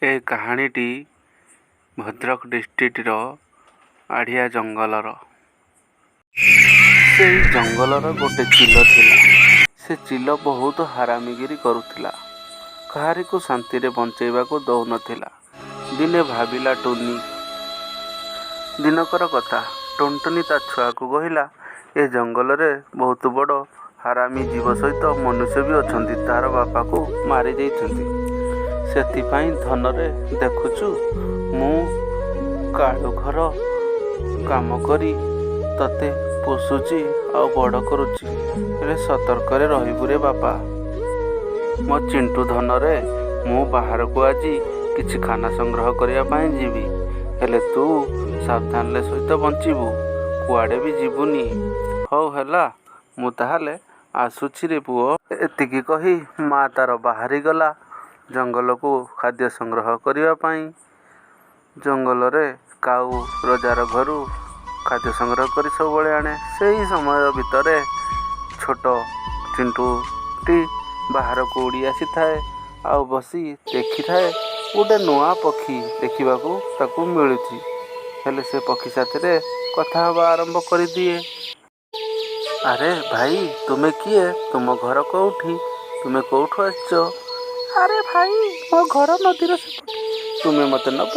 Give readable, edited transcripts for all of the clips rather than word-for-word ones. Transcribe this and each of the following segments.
ଏ କାହାଣୀଟି ଭଦ୍ରକ ଡିଷ୍ଟ୍ରିକ୍ଟର ଆଢ଼ିଆ ଜଙ୍ଗଲର। ସେଇ ଜଙ୍ଗଲର ଗୋଟେ ଚିଲ ଥିଲା। ସେ ଚିଲ ବହୁତ ହାରାମିଗିରି କରୁଥିଲା। କାହାରିକୁ ଶାନ୍ତିରେ ବଞ୍ଚେଇବାକୁ ଦଉନଥିଲା। ଦିନେ ଭାବିଲା ଟୁନି। ଦିନକର କଥା। ଟୁନଟୁନି ତା ଛୁଆକୁ କହିଲା, ଏ ଜଙ୍ଗଲରେ ବହୁତ ବଡ଼ ହାରାମି ଜୀବ ସହିତ ମନୁଷ୍ୟ ବି ଅଛନ୍ତି। ତାର ବାପାକୁ ମାରି ଦେଇଛନ୍ତି। ସେଥିପାଇଁ ଧନରେ ଦେଖୁଛୁ ମୁଁ କାଳୁ ଘର କାମ କରି ତତେ ପୋଷୁଛି ଆଉ ବଡ଼ କରୁଛି। ହେଲେ ସତର୍କରେ ରହିବୁରେ ବାପା। ମୋ ଚିଣ୍ଟୁ ଧନରେ ମୁଁ ବାହାରକୁ ଆଜି କିଛି ଖାନା ସଂଗ୍ରହ କରିବା ପାଇଁ ଯିବି। ହେଲେ ତୁ ସାବଧାନରେ ସହିତ ବଞ୍ଚିବୁ। କୁଆଡ଼େ ବି ଯିବୁନି। ହଉ ହେଲା, ମୁଁ ତାହେଲେ ଆସୁଛି ରେ ପୁଅ। ଏତିକି କହି ମା ତାର ବାହାରିଗଲା ଜଙ୍ଗଲକୁ ଖାଦ୍ୟ ସଂଗ୍ରହ କରିବା ପାଇଁ। ଜଙ୍ଗଲରେ କାଉ ରଜାର ଘରୁ ଖାଦ୍ୟ ସଂଗ୍ରହ କରି ସବୁବେଳେ ଆଣେ। ସେହି ସମୟ ଭିତରେ ଛୋଟ ଚିଣ୍ଟୁଟି ବାହାରକୁ ଉଡ଼ି ଆସିଥାଏ ଆଉ ବସି ଦେଖିଥାଏ ଗୋଟେ ନୂଆ ପକ୍ଷୀ ଦେଖିବାକୁ ତାକୁ ମିଳୁଛି। ହେଲେ ସେ ପକ୍ଷୀ ସାଥିରେ କଥା ହେବା ଆରମ୍ଭ କରିଦିଏ। ଆରେ ଭାଇ, ତୁମେ କିଏ? ତୁମ ଘର କେଉଁଠି? ତୁମେ କେଉଁଠୁ ଆସିଛ? ଆରେ ଭାଇ, ମୋ ଘର ନଦୀର ସେପଟେ। ତୁମେ ମୋତେ ନେବ?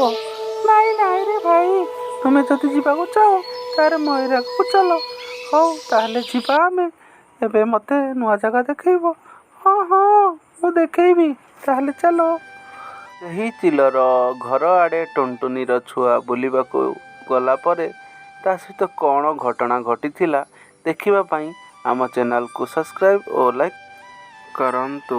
ନାଇଁ ରେ ଭାଇ, ତୁମେ ଯଦି ଯିବାକୁ ଚାହ ତାହେଲେ ମୟୂରକୁ ଚାଲ। ହଉ ତାହେଲେ ଯିବା ଆମେ। ଏବେ ମୋତେ ନୂଆ ଜାଗା ଦେଖେଇବ? ହଁ ମୁଁ ଦେଖେଇବି। ତାହେଲେ ଚାଲ। ସେହି ଚିଲର ଘର ଆଡ଼େ ଟୁନଟୁନିର ଛୁଆ ବୁଲିବାକୁ ଗଲା ପରେ ତା ସହିତ କ'ଣ ଘଟଣା ଘଟିଥିଲା ଦେଖିବା ପାଇଁ ଆମ ଚ୍ୟାନେଲକୁ ସବସ୍କ୍ରାଇବ୍ ଓ ଲାଇକ୍ କରନ୍ତୁ।